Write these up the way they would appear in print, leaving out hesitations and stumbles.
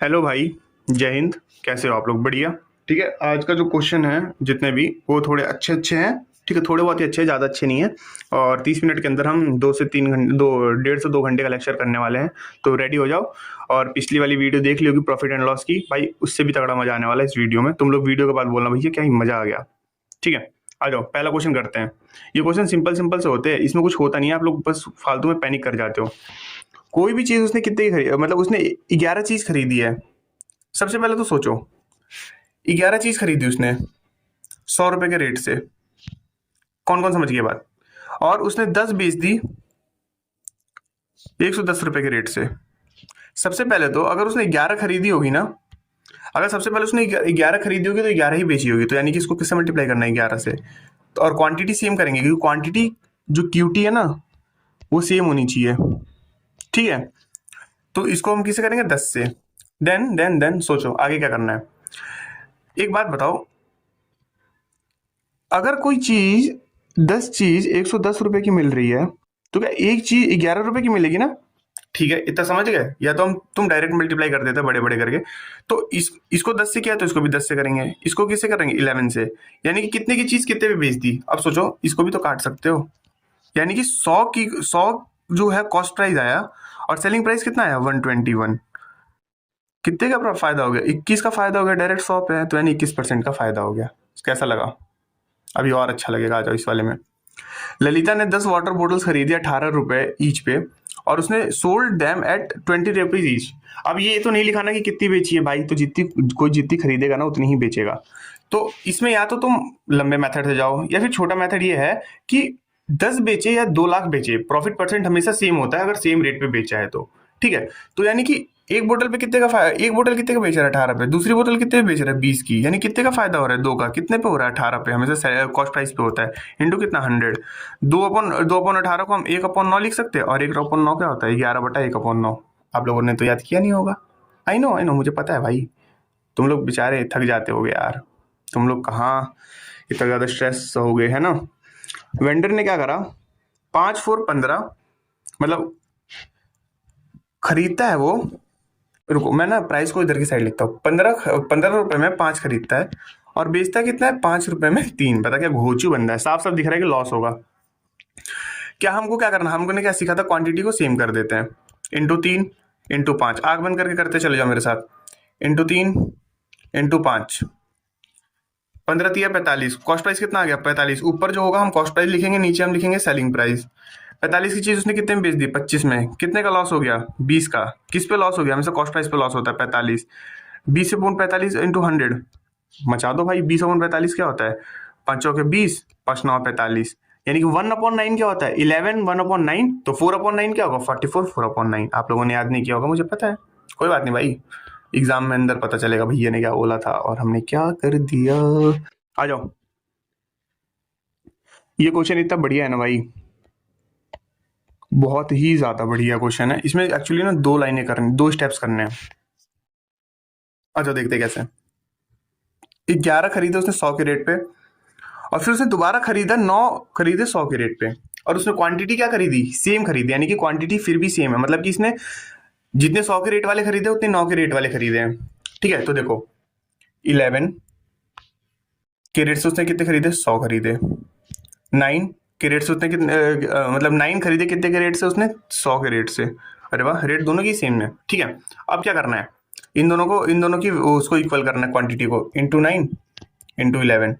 Hello भाई। जय हिंद। कैसे हो आप लोग? बढ़िया। ठीक है, आज का जो क्वेश्चन है जितने भी वो थोड़े अच्छे अच्छे हैं। ठीक है, थोड़े बहुत ही अच्छे हैं, ज़्यादा अच्छे नहीं है। और 30 मिनट के अंदर हम 2 से 3 घंटे, 1.5 से 2 घंटे का लेक्चर करने वाले हैं। तो रेडी हो जाओ। और पिछली वाली वीडियो देख ली होगी प्रॉफिट एंड लॉस की, भाई उससे भी तगड़ा मजा आने वाला है इस वीडियो में। तुम लोग वीडियो के बाद बोलना भैया क्या ही मजा आ गया। ठीक है, आ जाओ पहला क्वेश्चन करते हैं। ये क्वेश्चन सिंपल सिंपल से होते हैं, इसमें कुछ होता नहीं है, आप लोग बस फालतू में पैनिक कर जाते हो। कोई भी चीज़ उसने कितने की खरीदी, मतलब उसने 11 चीज़ खरीदी है। सबसे पहले तो सोचो, 11 चीज खरीदी उसने 100 रुपए के रेट से। कौन कौन समझ गया बात? और उसने 10 बेच दी 110 रुपए के रेट से। सबसे पहले तो अगर उसने 11 खरीदी होगी ना, अगर सबसे पहले उसने 11 खरीदी होगी तो 11 ही बेची होगी, तो यानी कि इसको किससे मल्टीप्लाई करना है? 11 से। तो और क्वांटिटी सेम करेंगे, क्योंकि क्वांटिटी जो क्यूटी है ना वो सेम होनी चाहिए। ठीक है, तो इसको हम किससे करेंगे? 10 से। देन सोचो आगे क्या करना है। एक बात बताओ, अगर कोई चीज 10 चीज 110 रुपए की मिल रही है, तो क्या एक चीज 11 रुपए की मिलेगी ना? ठीक है, इतना समझ गए? या तो हम तुम डायरेक्ट मल्टीप्लाई कर देते बड़े बड़े करके। तो इसको 10 से किया तो इसको भी 10 से करेंगे, इसको किससे करेंगे? 11 से। यानी कि कितने की चीज कितने पे बेच दी। अब सोचो, इसको भी तो काट सकते हो। यानी कि 100 जो है कॉस्ट प्राइस आया, और सेलिंग प्राइस कितना आया? 121। कितने का फायदा हो गया? 21 का फायदा हो गया, डायरेक्ट 100 पे है तो यानी 21% का फायदा हो गया। कैसा लगा? अभी और अच्छा लगेगा, आ जाओ इस वाले में। ललिता ने 10 वाटर बोटल्स खरीदी 18 रुपए ईच पे, और उसने sold them at 20 rupees each. अब ये तो नहीं लिखाना कि कितनी बेची है भाई, तो जितनी कोई जितनी खरीदेगा ना उतनी ही बेचेगा। तो इसमें या तो तुम लंबे मेथड से जाओ, या फिर छोटा मेथड ये है कि 10 बेचे या 2 लाख बेचे, प्रॉफिट परसेंट हमेशा सेम होता है अगर सेम रेट पे बेचा है तो। ठीक है, तो यानी कि एक बोतल पे कितने का फायदा? एक बोतल कितने का बेच रहा है? 18 पे। दूसरी बोतल कितने पे बेच रहा है? 20 की। यानी कितने का फायदा हो रहा है? 2 का। कितने पे हो रहा है? 18 पे। हमेशा कॉस्ट प्राइस पे होता है। इंटू कितना? 100। 2/18 को हम 1/9 लिख सकते हैं, और 1/9 क्या होता है? 11/1/9। आप लोगों ने तो याद किया नहीं होगा। आई नो मुझे पता है भाई। तुम लोग बेचारे थक जाते होगे यार। तुम लोग कहाँ इतना ज्यादा स्ट्रेस हो गए है ना। वेंडर ने क्या करा? 5 4 15, मतलब खरीदता है वो। रुको, मैं ना प्राइस को इधर की साइड लिखता हूँ। 15 रुपए में 5 खरीदता है, और बेचता कितना है? 5 रुपए में 3। पता क्या घोचू बंदा है, साफ साफ दिख रहा है कि लॉस होगा। क्या हमको क्या करना? हमको ने क्या सीखा था? क्वांटिटी को सेम कर देते हैं। इंटू 3 इंटू 5, आग बंद करके करते चले जाओ मेरे साथ। Into 3 into 5, 15×3 = 45। कॉस्ट प्राइस कितना आ गया? 45। ऊपर जो होगा हम कॉस्ट प्राइस लिखेंगे, नीचे हम लिखेंगे सेलिंग प्राइस। 45 की चीज उसने कितने में बेच दी? 25 में। कितने का लॉस हो गया? 20 का। किस पे लॉस हो गया? हमेशा कॉस्ट प्राइस पे लॉस होता है। 45। 20 से पूर्ण 45 इंटू 100। मचा दो भाई। 20/45 क्या होता है? 5 चौके 20, 5×9 = 45। यानी कि 1/9 क्या होता है? 11। 1/9 तो 4/9 क्या होगा? 44। 4/9 आप लोगों ने याद नहीं किया होगा, मुझे पता है। कोई बात नहीं भाई, एग्जाम में अंदर पता चलेगा भैया ने क्या बोला था और हमने क्या कर दिया। आ जाओ। ये क्वेश्चन इतना बढ़िया है ना भाई, बहुत ही ज्यादा बढ़िया क्वेश्चन है। इसमें एक्चुअली ना 2 लाइनें करनी, 2 स्टेप्स करने हैं। अच्छा देखते कैसे। 11 खरीदे उसने 100 के रेट पे, और फिर उसने दोबारा खरीदा 9 खरीदे 100 के रेट पे, और उसने क्वांटिटी क्या खरीदी? सेम खरीदी। यानी कि क्वांटिटी फिर भी सेम है, मतलब कि इसने जितने 100 के रेट वाले खरीदे उतने 9 के रेट वाले खरीदे हैं। ठीक है, तो देखो 11 के रेट से उसने कितने खरीदे? 100 खरीदे। 9 के रेट से उसने कितने मतलब 9 खरीदे कितने के रेट से? उसने 100 के रेट से। अरे वाह, रेट दोनों की सेम है। ठीक है, अब क्या करना है? इन दोनों की उसको इक्वल करना है, क्वांटिटी को। Into 9 into 11।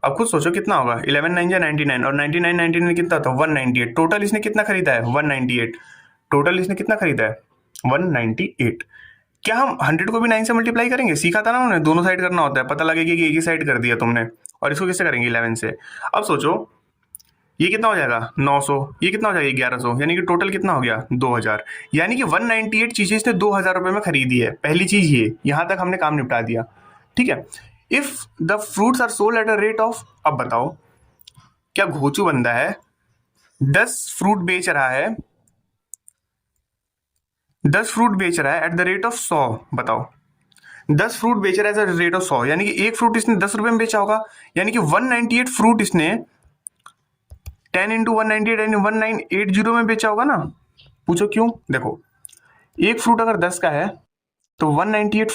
अब खुद सोचो कितना होगा? 11 9 जा 99, और 99 99 कितना था? 198। टोटल इसने कितना खरीदा है? 198। टोटल इसने कितना खरीदा है? 198। क्या हम 100 को भी 9 से मल्टीप्लाई करेंगे? सीखा था ना उन्होंने, दोनों साइड करना होता है। पता लगेगा कि एक ही साइड कर दिया तुमने। और इसको किससे करेंगे? 11 से। अब सोचो ये कितना हो जाएगा? 900। ये कितना हो जाएगा? 1100। यानी कि टोटल कितना हो गया? 2000। यानी कि 198 चीजें इसने 2000 रुपए में खरीदी है। पहली चीज ये, यहां तक हमने काम निपटा दिया। ठीक है, if the fruits are sold at a rate of, अब बताओ क्या घोचू बंदा है? 10 फ्रूट बेच रहा है, 10 फ्रूट बेच रहा है एट द रेट ऑफ 100। बताओ, 10 फ्रूट बेच रहा है एट द रेट ऑफ 100, यानी कि एक फ्रूट इसने 10 रुपए में बेचा होगा। यानी कि 198 फ्रूट इसने 10 × 198 यानी 1980 में बेचा होगा ना। पूछो क्यों? देखो, एक फ्रूट अगर 10 का है तो 198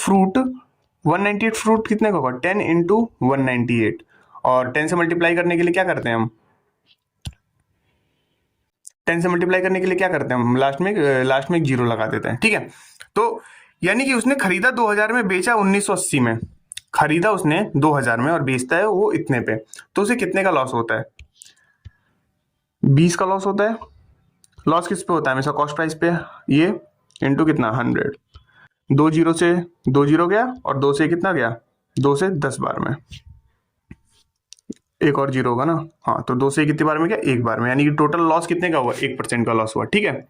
फ्रूट कितने का होगा? 10 इंटू 198, और 10 से मल्टीप्लाई करने के लिए क्या करते हैं हम? 10 से मल्टीप्लाई करने के लिए क्या करते हैं हम? लास्ट में एक जीरो लगा देते हैं, ठीक है। तो यानी कि उसने खरीदा 2000 में, बेचा 1980 में। खरीदा उसने 2000 में और बेचता है वो इतने पे, तो उसे कितने का लॉस होता है? 20 का लॉस होता है। लॉस किस पे होता है हमेशा? कॉस्ट प्राइस पे। ये इंटू कितना? 100। दो जीरो से दो जीरो गया, और दो से कितना गया? 2 से 10 बार में। एक और जीरो होगा ना, हाँ, तो 2 से कितनी बार में गया? एक बार में। यानी कि टोटल लॉस कितने का हुआ? 1% का लॉस हुआ, ठीक है।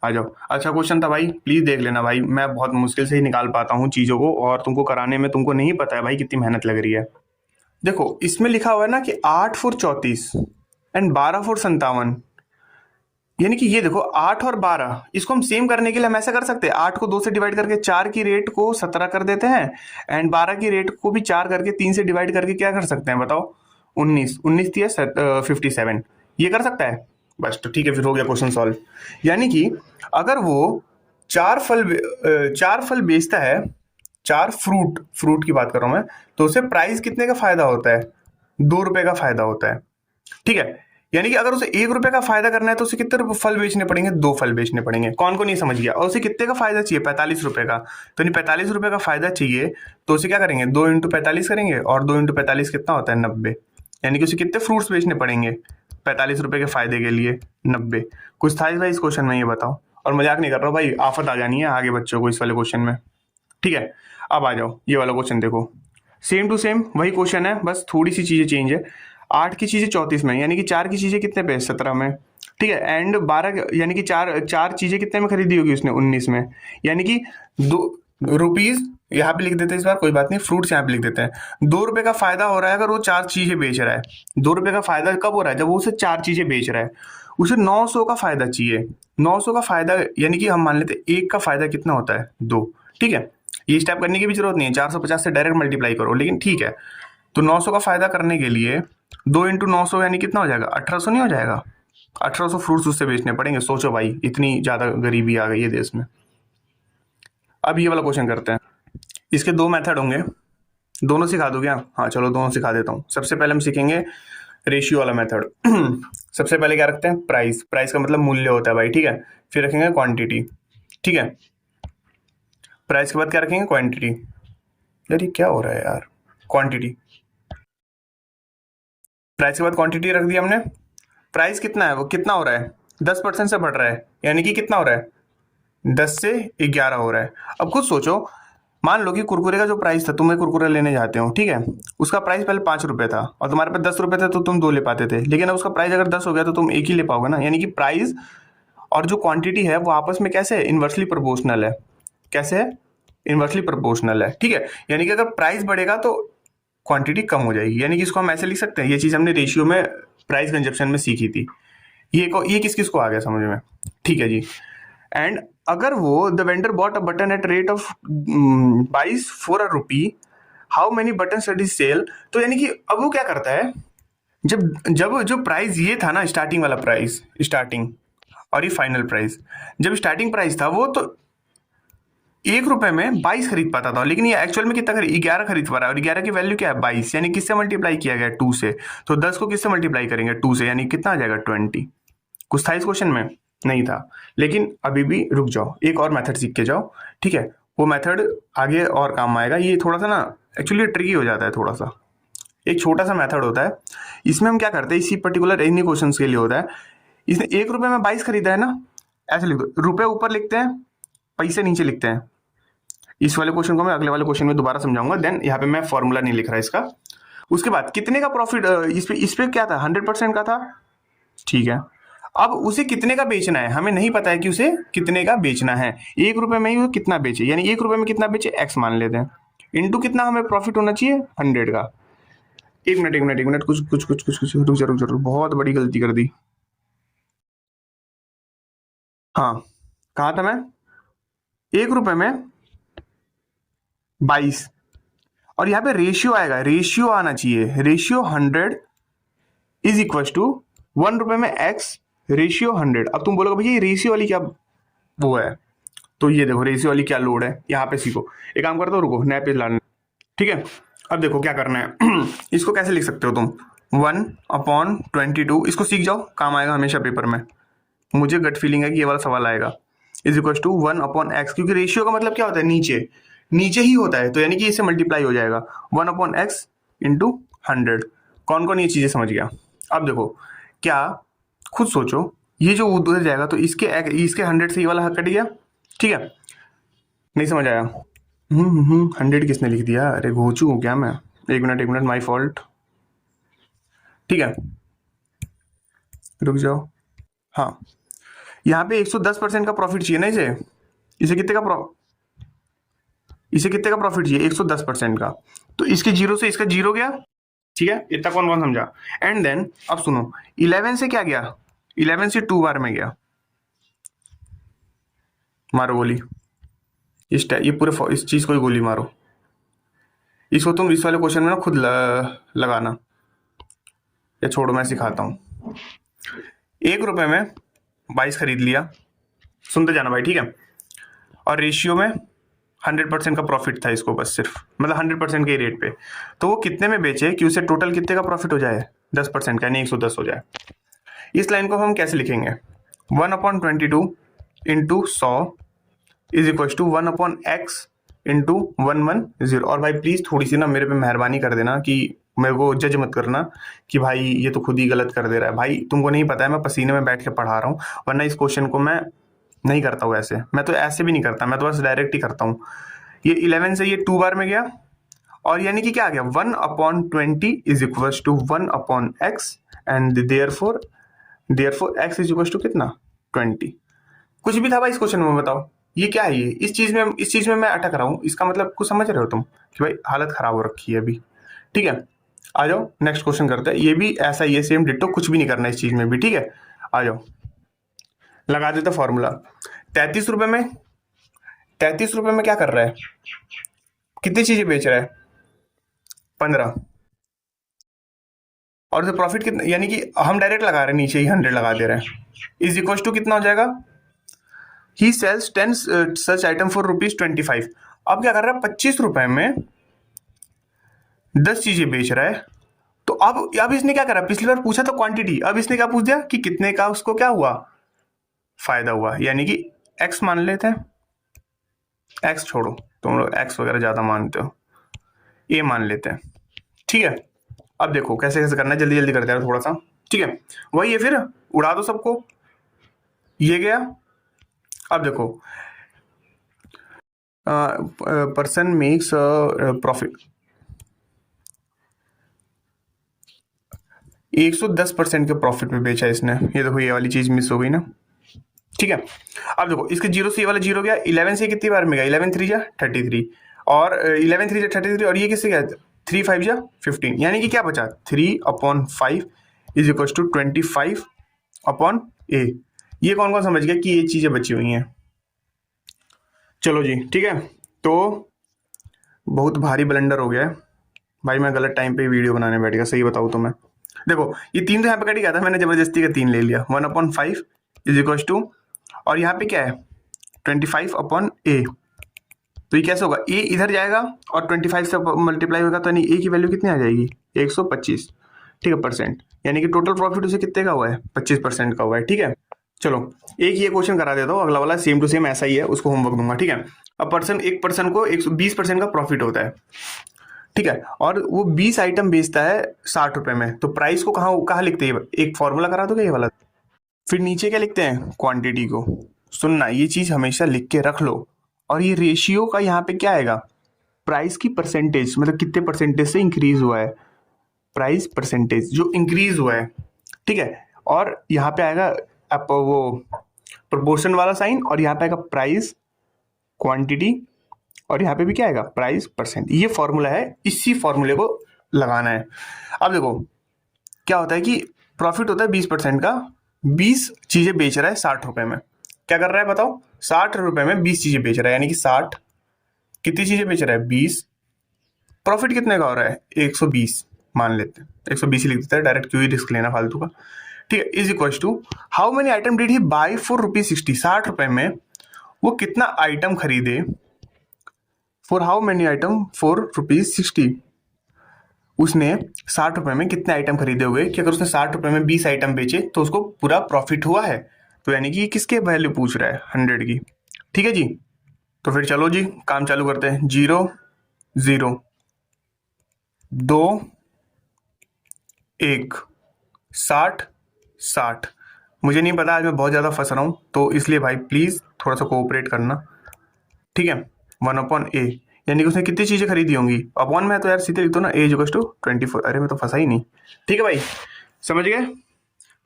आ जाओ, अच्छा क्वेश्चन था भाई, प्लीज देख लेना भाई, मैं बहुत मुश्किल से ही निकाल पाता हूँ चीजों को, और तुमको कराने में तुमको नहीं पता है भाई कितनी मेहनत लग रही है। देखो इसमें लिखा हुआ है ना कि 8 4 34 एंड 12 4 57, यानी कि ये देखो 8 और 12, इसको हम सेम करने के लिए हम ऐसा कर सकते हैं, 8 को 2 से डिवाइड करके 4 की रेट को 17 कर देते हैं, एंड 12 की रेट को भी 4 करके 3 से डिवाइड करके क्या कर सकते हैं बताओ? 19 19 थी 57, ये कर सकता है बस। तो ठीक है, फिर हो गया क्वेश्चन सॉल्व। यानी कि अगर वो चार फल बेचता है, चार फ्रूट की बात कर रहा हूं मैं, तो उसे प्राइस कितने का फायदा होता है? 2 रुपए का फायदा होता है, ठीक है। यानी कि अगर उसे 1 रुपए का फायदा करना है तो उसे कितने फल बेचने पड़ेंगे? 2 फल बेचने पड़ेंगे। कौन को नहीं समझ गया? और उसे कितने का फायदा चाहिए? 45 रुपए का। तो नहीं, 45 रुपए का फायदा चाहिए, तो उसे क्या करेंगे? 2 इंटू 45 करेंगे, और 2 इंटू 45 कितना होता है? 90। यानी कि उसे कितने फ्रूट्स बेचने पड़ेंगे 45 रुपए के फायदे के लिए? 90। कुछ था इस भाई इस क्वेश्चन में, ये बताओ। और मजाक नहीं कर रहा हूँ भाई, आफत आ जानी है आगे बच्चों को इस वाले क्वेश्चन में, ठीक है। अब आ जाओ, ये वाला क्वेश्चन देखो, सेम टू सेम वही क्वेश्चन है, बस थोड़ी सी चीजें चेंज है। 8 की चीजें 34 में, यानी कि 4 की चीजें कितने पे? 17 में, ठीक है। एंड 12, यानी कि चार चीजें कितने में खरीदी होगी उसने? 19 में। यानी कि 2 रुपीज यहाँ पे लिख देते हैं इस बार, कोई बात नहीं, फ्रूट्स यहाँ पे लिख देते हैं। 2 रुपए का फायदा हो रहा है अगर वो 4 चीजें बेच रहा है। 2 रुपए का फायदा कब हो रहा है? जब वो उसे 4 चीजें बेच रहा है। उसे 900 का फायदा चाहिए। 900 का फायदा, यानी कि हम मान लेते हैं एक का फायदा कितना होता है? 2, ठीक है। ये स्टेप करने की भी जरूरत नहीं है, 450 से डायरेक्ट मल्टीप्लाई करो, लेकिन ठीक है। तो 900 का फायदा करने के लिए 2 इंटू 900 यानी कितना हो जाएगा? 1800 नहीं हो जाएगा? 1800 फ्रूट्स उससे बेचने पड़ेंगे। सोचो भाई, इतनी ज्यादा गरीबी आ गई है देश में। अब ये वाला क्वेश्चन करते हैं। इसके 2 मेथड होंगे, दोनों सिखा दो क्या? हाँ चलो, दोनों सिखा देता हूँ। सबसे पहले हम सीखेंगे रेशियो वाला मेथड। सबसे पहले क्या रखते हैं? प्राइस। प्राइस का मतलब मूल्य होता है भाई, ठीक है। फिर रखेंगे क्वांटिटी, ठीक है। प्राइस के बाद क्या रखेंगे? क्वांटिटी। यार ये क्या हो रहा है यार? क्वांटिटी। प्राइस के बाद क्वांटिटी रख दिया हमने। प्राइस कितना है? वो कितना हो रहा है? 10% से बढ़ रहा है, यानी कि कितना हो रहा है? 10 से 11 हो रहा है। अब खुद सोचो, मान लो कि कुरकुरे का जो प्राइस था, तुम्हें कुरकुरे लेने जाते हो, ठीक है, उसका प्राइस पहले 5 रुपए था, और तुम्हारे पास 10 रुपए थे तो तुम 2 ले पाते थे, लेकिन अब उसका प्राइस अगर 10 हो गया तो तुम एक ही ले पाओगे ना। यानी कि प्राइस और जो क्वांटिटी है वो आपस में कैसे है? इनवर्सली प्रोपोर्शनल है। कैसे है? इनवर्सली प्रोपोर्शनल है, ठीक है। यानी कि अगर प्राइस बढ़ेगा तो क्वांटिटी कम हो जाएगी। यानी कि इसको हम ऐसे लिख सकते हैं, ये चीज हमने रेशियो में प्राइस कंजप्शन में सीखी थी। ये किस किस को आ गया समझ में? ठीक है जी। एंड अगर वो the vendor bought a button at rate of 22 for a rupee, how many button did he sell? तो यानी कि अब वो क्या करता है, जब जब जो प्राइस ये था ना, स्टार्टिंग वाला प्राइस, स्टार्टिंग और ये फाइनल प्राइस, जब स्टार्टिंग प्राइस था वो तो 1 रुपए में 22 खरीद पाता था, लेकिन ये एक्चुअल में कितना खरीद? 11 खरीद पा रहा है, और 11 की वैल्यू क्या है? 22। यानी किससे मल्टीप्लाई किया गया? 2 से। तो 10 को किससे मल्टीप्लाई करेंगे? 2 से, यानी कितना आ जाएगा? 20। कुछ था इस क्वेश्चन में? नहीं था। लेकिन अभी भी रुक जाओ, एक और मेथड सीख के जाओ, ठीक है। वो मेथड आगे और काम आएगा। ये थोड़ा सा ना एक्चुअली ट्रिकी हो जाता है थोड़ा सा। एक छोटा सा मेथड होता है, इसमें हम क्या करते हैं, इसी पर्टिकुलर इन्हीं क्वेश्चन के लिए होता है। इसने 1 रुपए में 22 खरीदा है ना, ऐसे लिख दो, रुपए ऊपर लिखते हैं, पैसे नीचे लिखते हैं। इस वाले क्वेश्चन को मैं अगले वाले क्वेश्चन में दोबारा समझाऊंगा। देन यहाँ पे मैं फॉर्मूला नहीं लिख रहा इसका। उसके बाद कितने का प्रॉफिट, इस पे क्या था? 100% का था, ठीक है। अब उसे कितने का बेचना है? हमें नहीं पता है कि उसे कितने का बेचना है। 1 रुपए में ही वो कितना बेचे, यानी 1 रुपए में कितना बेचे? एक्स मान लेते हैं, इंटू कितना हमें प्रॉफिट होना चाहिए? 100 का। एक मिनट, कुछ रुक जा, बहुत बड़ी गलती कर दी। हाँ, कहा था मैं? 1 रुपए में 22, और यहाँ पे रेशियो आएगा, रेशियो आना चाहिए। रेशियो 100 इज इक्वल टू 1 रुपए में एक्स रेशियो 100। अब तुम बोलोगे भैया ये रेशियो वाली क्या वो है? तो ये देखो रेशियो वाली क्या लोड है, यहाँ पे सीखो। एक काम करते हो, रुको नया पेज लाना, ठीक है। अब देखो क्या करना है इसको कैसे लिख सकते हो तुम, 1/22, इसको सीख जाओ, काम आएगा हमेशा पेपर में। मुझे गट फीलिंग है कि ये वाला सवाल आएगा। इज इक्वल टू 1/x, क्योंकि रेशियो का मतलब क्या होता है, नीचे नीचे ही होता है, तो यानी कि इससे मल्टीप्लाई हो जाएगा 1/x इंटू 100। कौन कौन ये चीजें समझ गया? अब देखो क्या, खुद सोचो, ये जो उधर जाएगा तो इसके 100 से ये वाला कट गया, ठीक है। नहीं समझ आया? 100 किसने लिख दिया? अरे घोचू हूँ क्या मैं? एक मिनट, माई फॉल्ट, ठीक है, रुक जाओ। हाँ, यहाँ पे 110% का प्रॉफिट चाहिए ना इसे। इसे कितने का प्रॉफिट चाहिए? 110% का। तो इसके जीरो से इसका जीरो गया, ठीक है, इतना कौन कौन समझा। एंड देन अब सुनो, 11 से क्या गया? 11 से 2 बार में गया। मारो गोली, ये पूरे इस चीज को ही गोली मारो। इसको तुम इस वाले क्वेश्चन में ना खुद लगाना, या छोड़ो मैं सिखाता हूँ। 1 रुपए में 22 खरीद लिया, सुनते जाना भाई, ठीक है। और रेशियो में 100% का प्रॉफिट था इसको, बस सिर्फ मतलब 100% के रेट पे। तो वो कितने में बेचे कि उसे टोटल कितने का प्रॉफिट हो जाए? 10% का, यानी 110 हो जाए। इस लाइन को हम कैसे लिखेंगे? 1/22 into 100 is equal to 1/x into 110। और भाई प्लीज थोड़ी सी ना मेरे पे मेहरबानी कर देना, कि मेरे को जज मत करना कि भाई ये तो खुद ही गलत कर दे रहा है। भाई तुमको नहीं पता है, मैं पसीने में बैठ के पढ़ा रहा हूँ, वरना इस क्वेश्चन को मैं नहीं करता हूँ ऐसे। मैं तो ऐसे भी नहीं करता, मैं तो बस डायरेक्ट ही करता हूँ। ये 11 से ये 2 बार में गया, और यानी कि क्या आ गया? 1/20 is equal to 1/x and therefore x is equal to कितना? 20। कुछ भी था भाई इस क्वेश्चन में, बताओ ये क्या है? ये इस चीज में मैं अटक रहा हूँ, इसका मतलब कुछ समझ रहे हो तुम कि भाई हालत खराब हो रखी है अभी, ठीक है। आ जाओ नेक्स्ट क्वेश्चन करते हैं। ये भी ऐसा ही है, सेम डिट्टो, कुछ भी नहीं करना इस चीज में भी, ठीक है। आ जाओ लगा देते फॉर्मूला। 33 रुपए में, 33 रुपए में क्या कर रहा है? कितनी चीजें बेच रहा है? 15। और उसे प्रॉफिट कितना, यानी कि हम डायरेक्ट लगा रहे हैं, नीचे ही 100 लगा दे रहे हैं, इज इक्वल टू कितना हो जाएगा? ही सेल्स 10 सच आइटम फॉर ₹25। अब क्या कर रहा है? 25 रुपए में 10 चीजें बेच रहा है। तो अब इसने क्या करा? पिछली बार पूछा तो क्वांटिटी, अब इसने क्या पूछ दिया कि कितने का उसको क्या हुआ? फायदा हुआ, यानी कि एक्स मान लेते हैं। एक्स छोड़ो, तुम लोग एक्स वगैरह ज्यादा मानते हो, ए मान लेते हैं, ठीक है। अब देखो कैसे कैसे करना है, जल्दी जल्दी करते हैं थोड़ा सा, ठीक है। वही है, फिर उड़ा दो सबको, ये गया। अब देखो पर्सन मेक्स प्रॉफिट, 110% के प्रॉफिट में बेचा इसने। ये देखो ये वाली चीज मिस हो गई ना, ठीक है। अब देखो इसके जीरो से ये वाला जीरो गया, 11 से कितनी बार में गया? 11 3 जा 33, और 11 3 जा 33, और ये किससे गया? 3 5 जा 15, यानी कि क्या बचा? 3/5 इज इक्वल टू 25/a। ये कौन कौन समझ गया कि ये चीजें बची हुई हैं? चलो जी, ठीक है। तो बहुत भारी ब्लंडर हो गया है भाई, मैं गलत टाइम पे वीडियो बनाने बैठ गया, सही बताऊँ तो मैं। देखो ये 3 तो यहाँ पे कट गया था, मैंने जबरदस्ती का 3 ले लिया। 1/5 इज इक्वल टू, और यहाँ पे क्या है? 25/a। तो ये कैसे होगा? a इधर जाएगा और 25 से मल्टीप्लाई होगा, तो यानी a की वैल्यू कितनी आ जाएगी? 125, ठीक है, परसेंट। यानी कि टोटल प्रॉफिट उसे कितने का हुआ है? 25% का हुआ है, ठीक है। चलो एक ये क्वेश्चन करा देता हूँ, अगला वाला सेम टू सेम ऐसा ही है, उसको होमवर्क दूंगा, ठीक है। अब एक पर्सन को 120% का प्रॉफिट होता है, ठीक है, और वो 20 आइटम बेचता है 60 रुपए में। तो प्राइस को कहाँ लिखते हैं? एक फॉर्मूला करा दोगे ये वाला, फिर नीचे क्या लिखते हैं? क्वांटिटी को। सुनना, ये चीज हमेशा लिख के रख लो। और ये रेशियो का यहाँ पे क्या आएगा? प्राइस की परसेंटेज, मतलब कितने परसेंटेज से इंक्रीज हुआ है, प्राइस परसेंटेज जो इंक्रीज हुआ है, ठीक है। और यहाँ पे आएगा आप वो प्रोपोर्शन वाला साइन, और यहाँ पे आएगा प्राइस क्वांटिटी, और यहाँ पे भी क्या आएगा? Price percent. ये फॉर्मूला है, इसी फॉर्मूले को लगाना है। अब देखो क्या होता है कि प्रॉफिट होता है 20% का, 20 चीजें बेच रहा है 60 रुपए में। क्या कर रहा है बताओ? 60 रुपए में 20 चीजें बेच रहा है, यानी कि 60 कितनी चीजें बेच रहा है? 20। प्रॉफिट कितने का हो रहा है? 120 मान लेते हैं, 120 ही लिख देता है डायरेक्ट, क्यों ही रिस्क लेना फालतू का, ठीक है। Is equal to how many item did he buy for ₹60। 60 रुपए में वो कितना आइटम खरीदे, for how many item, for ₹60। उसने 60 रुपए में कितने आइटम खरीदे हुए कि अगर उसने 60 रुपए में 20 आइटम बेचे तो उसको पूरा प्रॉफिट हुआ है। तो यानी कि किसके वैल्यू पूछ रहा है, 100 की। ठीक है जी। तो फिर चलो जी काम चालू करते हैं। 0 0 2 1 60 60। मुझे नहीं पता, आज मैं बहुत ज़्यादा फंस रहा हूँ, तो इसलिए भाई प्लीज़ थोड़ा सा कोऑपरेट करना। ठीक है। 1/a, यानी कि उसने कितनी चीज़ें खरीदी होंगी। अपॉन में तो यार सीधे लिख दो ना, a=24। अरे मैं तो फंसा ही नहीं। ठीक है भाई, समझ गए।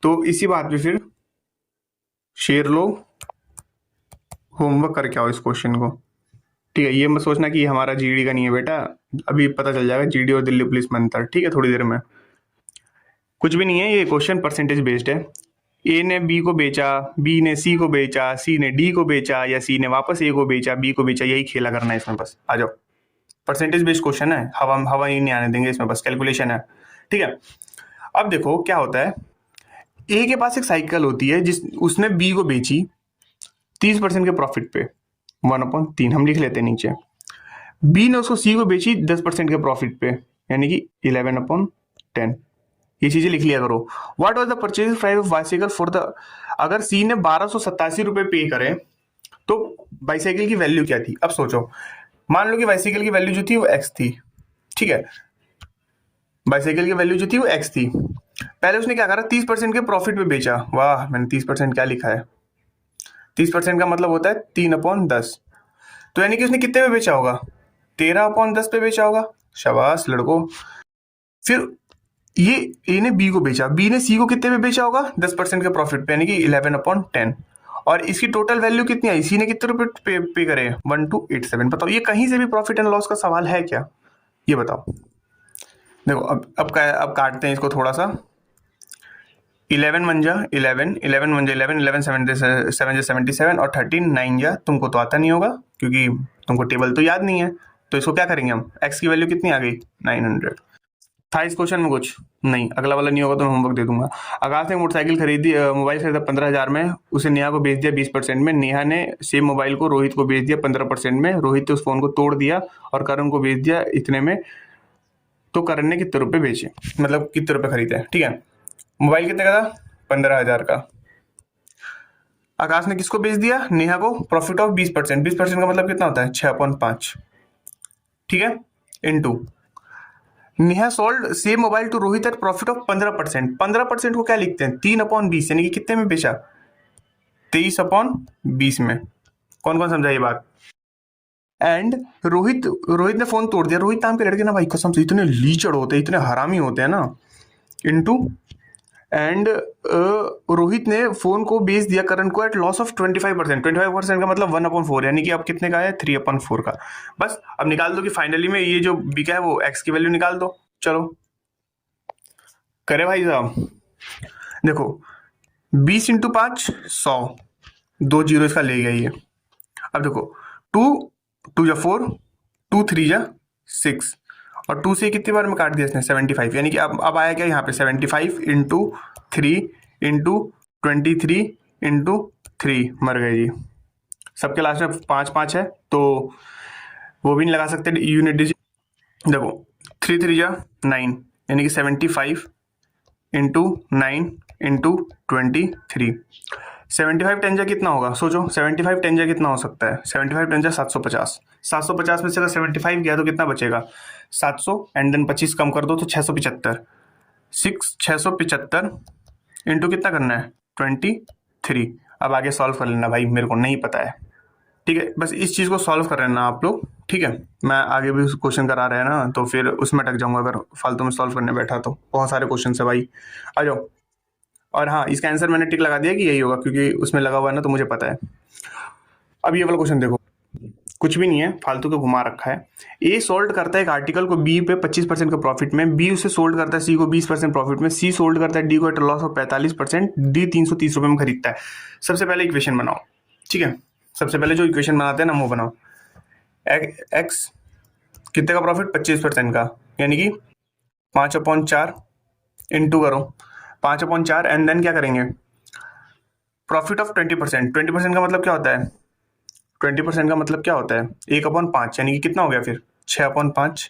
तो इसी बात पे फिर शेयर लो, होमवर्क करके आओ इस क्वेश्चन को। ठीक है, ये मत सोचना कि हमारा जीडी का नहीं है बेटा, अभी पता चल जाएगा जीडी और दिल्ली पुलिस में अंतर। ठीक है, थोड़ी देर में। कुछ भी नहीं है, ये क्वेश्चन परसेंटेज बेस्ड है। ए ने बी को बेचा, बी ने सी को बेचा, सी ने डी को बेचा, या सी ने वापस ए को बेचा, बी को बेचा, यही खेला करना है इसमें बस। आ जाओ, परसेंटेज बेस्ड क्वेश्चन है, हवा हवा ही नहीं आने देंगे इसमें, बस कैलकुलेशन है। ठीक है। अब देखो क्या होता है, ए के पास एक साइकिल होती है जिस उसने बी को बेची 30% के प्रॉफिट पे, 1/3 हम लिख लेते हैं नीचे। बी ने उसको सी को बेची 10% के प्रॉफिट पे, यानी कि 11/10। ये चीजें लिख लिया करो। What was the purchase price of bicycle for the, अगर सी ने 1287 रुपए पे करे तो बाइसाइकिल की वैल्यू क्या थी। अब सोचो, मान लो कि बाइसाइकिल की वैल्यू जो थी वो एक्स थी। ठीक है, बाइसाइकिल की वैल्यू जो थी वो एक्स थी। पहले उसने क्या करा, 30% के प्रॉफिट पे बेचा। वाह, मैंने 30% क्या लिखा है, 30% का मतलब होता है 3/10। तो यानी कि उसने कितने पे बेचा होगा, 13/10 पे बेचा होगा। शाबाश लड़को। फिर ये ए ने बी को बेचा, बी ने सी को कितने पे बेचा होगा, 10% के प्रॉफिट पे, यानी कि 11/10। और इसकी टोटल वैल्यू कितनी आई, सी ने कितने रुपए पे करे, 1287। बताओ ये कहीं से भी प्रॉफिट एंड लॉस का सवाल है क्या, ये बताओ। देखो अब काटते हैं इसको थोड़ा सा। 11 1 जा 11, 11 1 जा 11, 11 7 जा 77, और 13 9 जा, तुमको तो आता नहीं होगा क्योंकि तुमको टेबल तो याद नहीं है। तो इसको क्या करेंगे हम, एक्स की वैल्यू कितनी आ गई, 900। था इस क्वेश्चन में कुछ नहीं, अगला वाला नहीं होगा तो मैं होमवर्क दे दूंगा। आकाश ने मोटरसाइकिल खरीदी, मोबाइल खरीदा 15,000 में, उसे नेहा को बेच दिया 20% में। नेहा ने सेम मोबाइल को रोहित को बेच दिया 15% में। रोहित ने उस फोन को तोड़ दिया और करण को बेच दिया इतने में। तो करण ने कितने रुपए बेचे, मतलब कितने रुपए खरीदे। ठीक है, मोबाइल कितने का था, 15,000 का। आकाश ने किसको बेच दिया, नेहा को, प्रॉफिट ऑफ 20%। 20% का मतलब कितना होता है, 6/5। ठीक है, into Neha sold same mobile to Rohit at profit of 15%। 15% को क्या लिखते हैं, 3/20, यानी कि कितने में बेचा, 23/20 में। कौन कौन समझा ये बात। एंड रोहित रोहित ने फोन तोड़ दिया। रोहित नाम के लड़के ना भाई कसम से इतने लीचड़ होते हैं, इतने हरामी होते हैं ना। इनटू एंड रोहित ने फोन को बेच दिया करण को एट लॉस ऑफ 25%। 25% का मतलब 1/4, यानी कि अब कितने का है, 3/4 का। बस अब निकाल दो कि फाइनली में ये जो बिका है वो एक्स की वैल्यू निकाल दो। चलो करे भाई साहब। देखो 20 × 5 100, 2 जीरो इसका ले गया ये। अब देखो 2 2 जा 4, 2 3 जा 6, और 2 से कितनी बार में काट दिया इसने, 75, यानी कि अब आया क्या यहाँ पे, 75 × 3 × 23 × 3, मर गए जी। सबके लास्ट में 5 5 है तो वो भी नहीं लगा सकते यूनिट डिजिट। देखो 3 3 जा 9, यानी कि 75 × 9 × 23। 75 10 जा कितना होगा, सोचो 75 10 जा कितना हो सकता है, 75 10 जा 750। 750 में से अगर 75 गया तो कितना बचेगा, 700, एंड देन 25 कम कर दो तो 675। 675 इंटू कितना करना है, 23। अब आगे सॉल्व कर लेना भाई, मेरे को नहीं पता है। ठीक है, बस इस चीज़ को सॉल्व कर लेना आप लोग। ठीक है, मैं आगे भी क्वेश्चन करा रहे हैं ना तो फिर उसमें अटक जाऊंगा अगर फालतू में सॉल्व करने बैठा तो। बहुत सारे क्वेश्चन है भाई, आ जाओ। और हाँ, इसका आंसर मैंने टिक लगा दिया कि यही होगा क्योंकि उसमें लगा हुआ है ना, तो मुझे पता है। अब ये वाला क्वेश्चन देखो, कुछ भी नहीं है, फालतू का घुमा रखा है। ए सोल्ड करता है एक आर्टिकल को बी पे 25% का प्रॉफिट में, बी उसे सोल्ड करता है सी को 20% प्रॉफिट में, सी सोल्ड करता है डी को एट लॉस ऑफ 45%, डी 330 रुपए में खरीदता है। सबसे पहले इक्वेशन बनाओ। ठीक है, सबसे पहले जो इक्वेशन बनाते हैं ना वो बनाओ। एक्स कितने का प्रॉफिट, 25% का, यानी कि 5/4 इंटू करो 5/4, एंड देन क्या करेंगे, प्रॉफिट ऑफ 20%। 20% का मतलब क्या होता है, 20% का मतलब क्या होता है 1/5, यानी कि कितना हो गया फिर 6/5,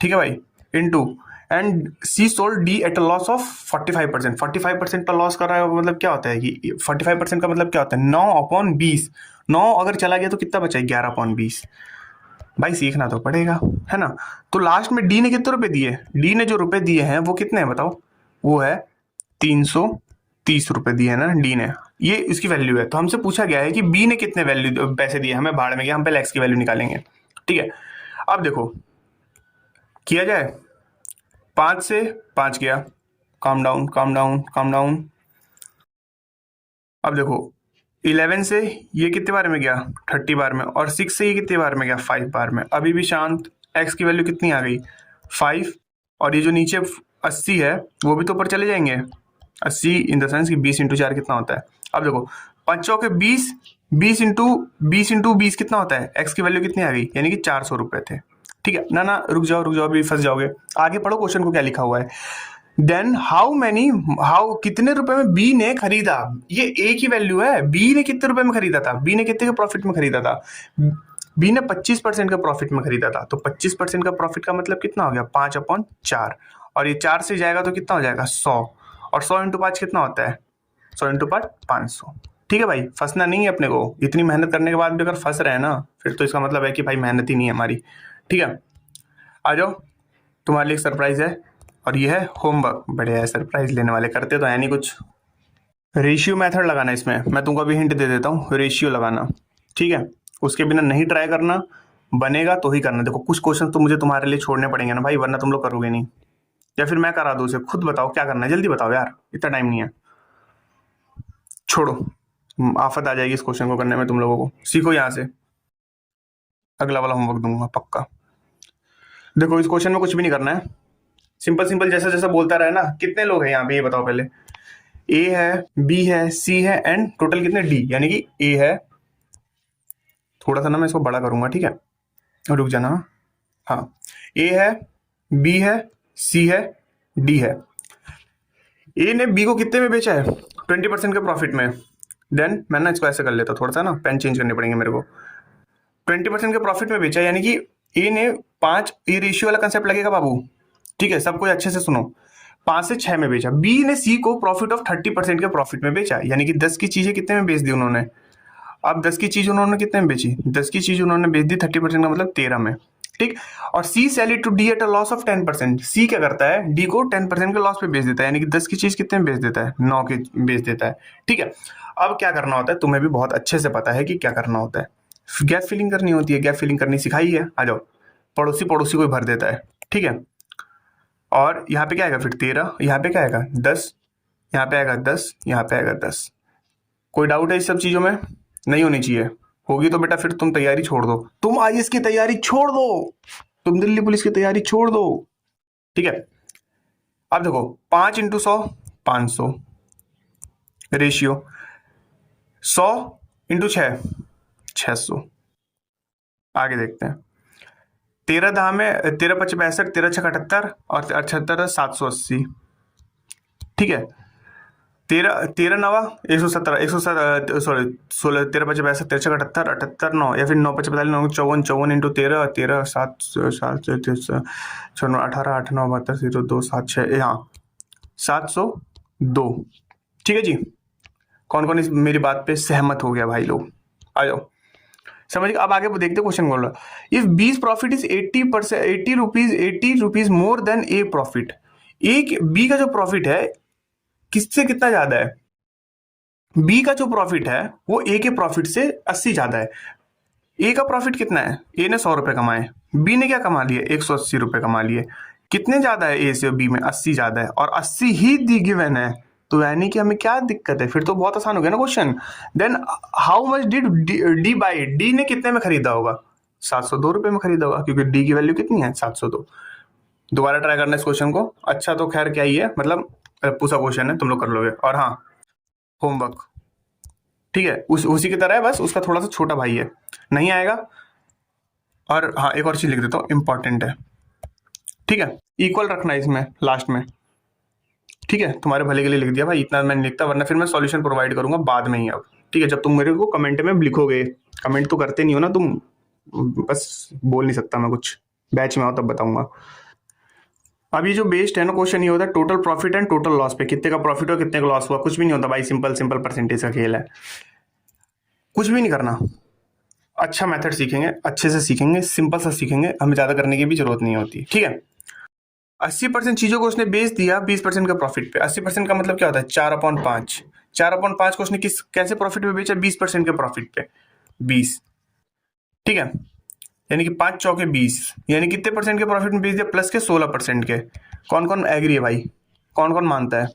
ठीक है भाई, into and C sold D at a loss of 45%। 45% का लॉस कर रहा है मतलब क्या होता है कि 45% का मतलब क्या होता है 9/20। 9 अगर चला गया तो कितना बचा 11/20। भाई सीखना तो पड़ेगा, है ना। तो लास्ट में डी ने कितने रुपए दिए, डी ने जो रुपए दिए हैं वो कितने हैं बताओ, वो है 330 रुपए दिए हैं ना डी ने, ये इसकी वैल्यू है। तो हमसे पूछा गया है कि बी ने कितने वैल्यू पैसे दिए, हमें भाड़ में गया, हम पहले एक्स की वैल्यू निकालेंगे, ठीक है। अब देखो किया जाए, 5 से 5 गया, calm down calm down calm down. अब देखो 11 से ये कितने बार में गया 30 बार में, और 6 से ये कितने बार में गया 5 बार में, अभी भी शांत। एक्स की वैल्यू कितनी आ गई 5, और ये जो नीचे 80 है वो भी तो ऊपर चले जाएंगे। 80 इन द सेंस कि 20 × 4 कितना होता है। अब देखो 5 चौके 20, 20 × 20 कितना होता है, एक्स की वैल्यू कितनी आ गई, यानी कि 400 रुपए थे, ठीक है ना। रुक जाओ अभी फंस जाओगे, आगे पढ़ो क्वेश्चन को क्या लिखा हुआ है। देन हाउ कितने रुपए में बी ने खरीदा, ये ए की वैल्यू है, बी ने कितने रुपए में खरीदा था, बी ने कितने के प्रॉफिट में खरीदा था, बी ने 25% का प्रॉफिट में खरीदा था। तो 25% का प्रॉफिट का मतलब कितना हो गया 5/4, और ये 4 से जाएगा तो कितना हो जाएगा 100, और 100 × 5 कितना होता है 100 × 5 500, ठीक है भाई। फंसना नहीं है अपने को, इतनी मेहनत करने के बाद भी अगर फंस रहे हैं ना फिर तो इसका मतलब है कि भाई मेहनत ही नहीं है हमारी, ठीक है। आ जाओ तुम्हारे लिए एक सरप्राइज है, और ये है होमवर्क। बढ़िया है, सरप्राइज लेने वाले करते तो है नहीं कुछ। रेशियो मेथड लगाना इसमें, मैं तुमको अभी हिंट दे देता हूँ, रेशियो लगाना, ठीक है। उसके बिना नहीं ट्राई करना, बनेगा तो ही करना। देखो कुछ क्वेश्चन तो मुझे तुम्हारे लिए छोड़ने पड़ेंगे ना भाई, वरना तुम लोग करोगे नहीं, या फिर मैं करा दूँ उसे। खुद बताओ क्या करना है, जल्दी बताओ यार, इतना टाइम नहीं है। छोड़ो, आफत आ जाएगी इस क्वेश्चन को करने में तुम लोगों को, सीखो यहाँ से, अगला वाला होमवर्क दूंगा पक्का। देखो इस क्वेश्चन में कुछ भी नहीं करना है, सिंपल सिंपल जैसा जैसा बोलता रहे ना। कितने लोग हैं यहाँ पे ये बताओ पहले, ए है, बी है, सी है, एंड टोटल कितने डी, यानी कि ए है, थोड़ा सा ना मैं इसको बड़ा करूंगा, ठीक है, रुक जाना। हाँ, ए है, बी है, सी है, डी है। ए ने बी को कितने में बेचा है 20% के प्रॉफिट में। देन मैं ना इसको ऐसे कर लेता, थोड़ा सा ना पेन चेंज करने पड़ेंगे मेरे को। 20% के प्रॉफिट में बेचा, यानी कि ए ने 5, ये रेशियो वाला कंसेप्ट लगेगा बाबू, ठीक है, सब कोई अच्छे से सुनो। 5 से 6 में बेचा। बी ने सी को प्रॉफिट ऑफ 30% के प्रॉफिट में बेचा, यानी कि 10 की चीजें कितने में बेच दी उन्होंने। अब 10 की चीज उन्होंने कितने में बेची, 10 की चीज उन्होंने बेच दी 30% का मतलब 13 में, ठीक। और C sell it to D at a loss of 10%। C क्या करता है, डी को 10% के लॉस पे बेच देता है, यानी कि 10 की चीज कितने में बेच देता है 9 की बेच देता है, ठीक है। अब क्या करना होता है, तुम्हें भी बहुत अच्छे से पता है कि क्या करना होता है, गैप फिलिंग करनी होती है, गैप फिलिंग करनी सिखाई है। आ जाओ, पड़ोसी पड़ोसी को भर देता है, ठीक है। और यहाँ पे क्या आएगा फिर 13, यहाँ पे क्या आएगा 10, यहाँ पे आएगा 10, यहाँ पे आएगा 10। कोई डाउट है इस सब चीजों में, नहीं होनी चाहिए, होगी तो बेटा फिर तुम तैयारी छोड़ दो, तुम आईएएस की तैयारी छोड़ दो, तुम दिल्ली पुलिस की तैयारी छोड़ दो, ठीक है। अब देखो 5 × 100 500, रेशियो 100 × 6 600। आगे देखते हैं, 13 दहा में 13 × 5 = 62, 13 × 6 = 78, और 78 780, ठीक है। 13 9 117, 117 सॉरी 16, 13 × 5 = 62, 13 × 6 = 78, 78 9, या फिर 9 × 5 = 45, 54, 54 × 13 13 7 7 6 18 8 9 72 0 2 7 6, हाँ 702, ठीक है जी। कौन कौन इस मेरी बात पे सहमत हो गया भाई लोग, आ जाओ समझ। अब आगे देखते क्वेश्चन बोल रहा, इफ बीस profit is 80%, 80 rupees more than A profit. एक बी का जो प्रॉफिट है किससे कितना ज्यादा है, बी का जो प्रॉफिट है वो ए के प्रॉफिट से 80 ज्यादा है। ए का प्रॉफिट कितना है, ए ने 100 रुपए कमाए, बी ने क्या कमा लिए 180 रुपए कमा लिए। कितने ज्यादा है ए से बी में, 80 ज्यादा है, और 80 ही दी गिवन है, तो यानी कि हमें क्या दिक्कत है, फिर तो बहुत आसान हो गया ना question. Then how much did D buy, D ने कितने में खरीदा होगा 702 रुपए में खरीदा होगा, क्योंकि डी की वैल्यू कितनी है 702। दोबारा ट्राई करना इस क्वेश्चन को, अच्छा तो खैर क्या ही है, मतलब पूछा क्वेश्चन है तुम लोग कर लोगे। और हाँ होमवर्क, ठीक है, उसी की तरह है, बस उसका थोड़ा सा छोटा भाई है, नहीं आएगा। और हाँ एक और चीज लिख देता हूँ, इंपॉर्टेंट है, ठीक है, इक्वल रखना है इसमें लास्ट में, ठीक है, तुम्हारे भले के लिए लिख दिया भाई, इतना मैं नहीं लिखता, वरना फिर मैं सॉल्यूशन प्रोवाइड करूंगा बाद में ही। अब ठीक है, जब तुम मेरे को कमेंट में लिखोगे। कमेंट तो करते नहीं हो ना तुम, बस बोल नहीं सकता मैं कुछ, बैच में आओ तब बताऊंगा। अब ये जो बेस्ड है ना क्वेश्चन, ये होता है total profit and total loss पे, कितने का प्रॉफिट हुआ कितने का लॉस हुआ, कुछ भी नहीं होता भाई, सिंपल सिंपल परसेंटेज का खेल है, कुछ भी नहीं करना। अच्छा मेथड सीखेंगे, अच्छे से सीखेंगे, सिंपल सा सीखेंगे, हमें ज्यादा करने की भी जरूरत नहीं होती, ठीक है। 80% चीजों को उसने बेच दिया 20% का प्रॉफिट पे। 80% का मतलब क्या होता है, 4/5। 4/5 को उसने कैसे प्रॉफिट पे बेचा, 20% के प्रॉफिट पे, 20, ठीक है। यानी कि 5 चौके 20, यानी कितने परसेंट के प्रॉफिट में बेच दिया, प्लस के 16% के। कौन कौन एग्री है भाई, कौन कौन मानता है,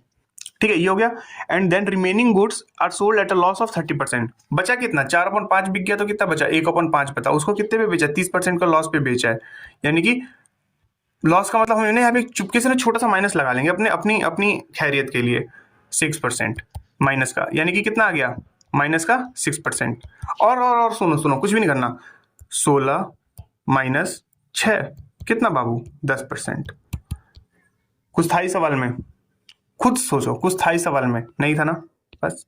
ठीक है, ये हो गया। And then remaining goods are sold at a loss of 30%। बचा कितना, 4/5 बिक गया तो कितना बचा, 1/5 बता, उसको कितने पे बेचा, 30% का लॉस पे बेचा है। यानी कि लॉस का मतलब हम यहाँ पे चुपके से ना छोटा सा माइनस लगा लेंगे अपने अपनी अपनी खैरियत के लिए, 6% माइनस का, यानी कि कितना आ गया, माइनस का 6%। और सुनो सुनो, कुछ भी नहीं करना, 16 माइनस 6 कितना बाबू, 10%। कुछ था ही सवाल में, खुद सोचो, कुछ था ही सवाल में, नहीं था ना, बस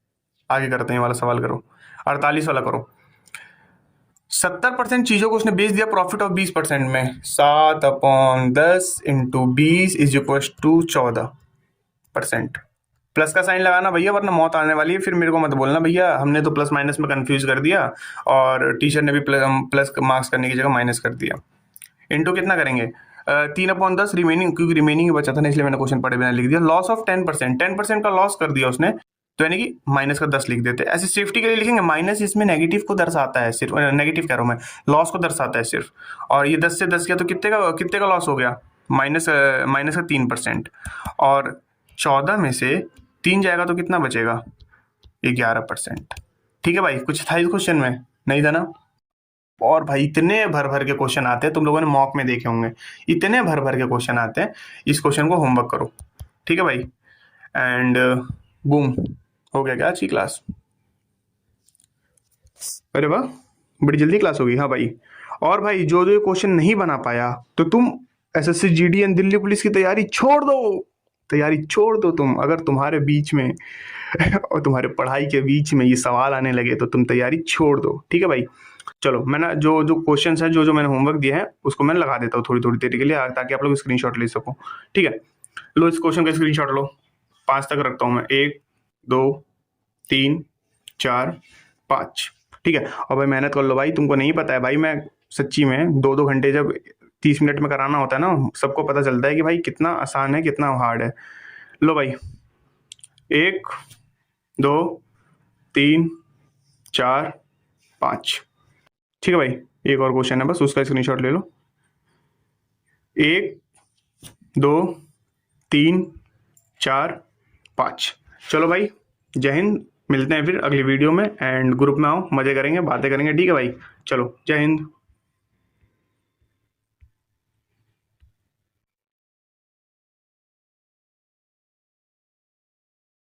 आगे करते हैं, वाला सवाल करो, 48 वाला करो। 70% चीजों को उसने बेच दिया प्रॉफिट ऑफ 20% में, 7/10 into 20 is equal to 14%। Plus का साइन लगाना भैया, वरना मौत आने वाली है, फिर मेरे को मत बोलना भैया हमने तो प्लस माइनस में कंफ्यूज कर दिया और टीचर ने भी प्लस मार्क्स करने की जगह माइनस कर दिया। इंटू कितना करेंगे, 3/10 रिमेनिंग, क्योंकि रिमेनिंग बचा था ना इसलिए मैंने क्वेश्चन पढ़े बिना लिख दिया। लॉस ऑफ 10%, 10% का लॉस कर दिया उसने, तो यानी कि माइनस का 10 लिख देते। ऐसे सेफ्टी के लिए लिखेंगे, माइनस इसमें नेगेटिव को दर्शाता है सिर्फ, नेगेटिव कह रहा हूँ मैं, लॉस को दर्शाता है सिर्फ। और ये 10 से 10 किया तो कितने का लॉस हो गया, माइनस का 3%। और 14 में से 3 जाएगा तो कितना बचेगा, 11%। ठीक है भाई, कुछ था इस क्वेश्चन में, नहीं था ना। और भाई इतने भर भर के क्वेश्चन आते हैं, तुम लोगों ने मॉक में देखे होंगे, इतने भर भर के क्वेश्चन आते हैं। इस क्वेश्चन को होमवर्क करो, ठीक है भाई। एंड बूम, हो गया क्या आज की क्लास, अरे वाह बड़ी जल्दी क्लास होगी। हाँ भाई, और भाई जो जो क्वेश्चन नहीं बना पाया तो तुम SSC GD and Delhi police की तैयारी छोड़ दो, तैयारी छोड़ दो तुम। अगर तुम्हारे बीच में और तुम्हारे पढ़ाई के बीच में ये सवाल आने लगे तो तुम तैयारी छोड़ दो, ठीक है भाई। चलो मैं ना जो जो क्वेश्चन है, जो जो मैंने होमवर्क दिया है उसको मैं लगा देता हूँ थोड़ी थोड़ी देर के लिए, ताकि आप लोग स्क्रीनशॉट ले सको, ठीक है। लो इस क्वेश्चन का स्क्रीनशॉट लो, 5 तक रखता हूँ मैं, 1 2 3 4 5, ठीक है। और भाई मेहनत कर लो भाई, तुमको नहीं पता है भाई, मैं सच्ची में 2-2 घंटे जब 30 मिनट में कराना होता है ना, सबको पता चलता है कि भाई कितना आसान है कितना हार्ड है। लो भाई 1 2 3 4 5, ठीक है भाई। एक और क्वेश्चन है बस, उसका स्क्रीनशॉट ले लो, 1 2 3 4 5। चलो भाई, जय हिंद, मिलते हैं फिर अगली वीडियो में। एंड ग्रुप में आओ, मजे करेंगे, बातें करेंगे, ठीक है भाई। चलो जय हिंद।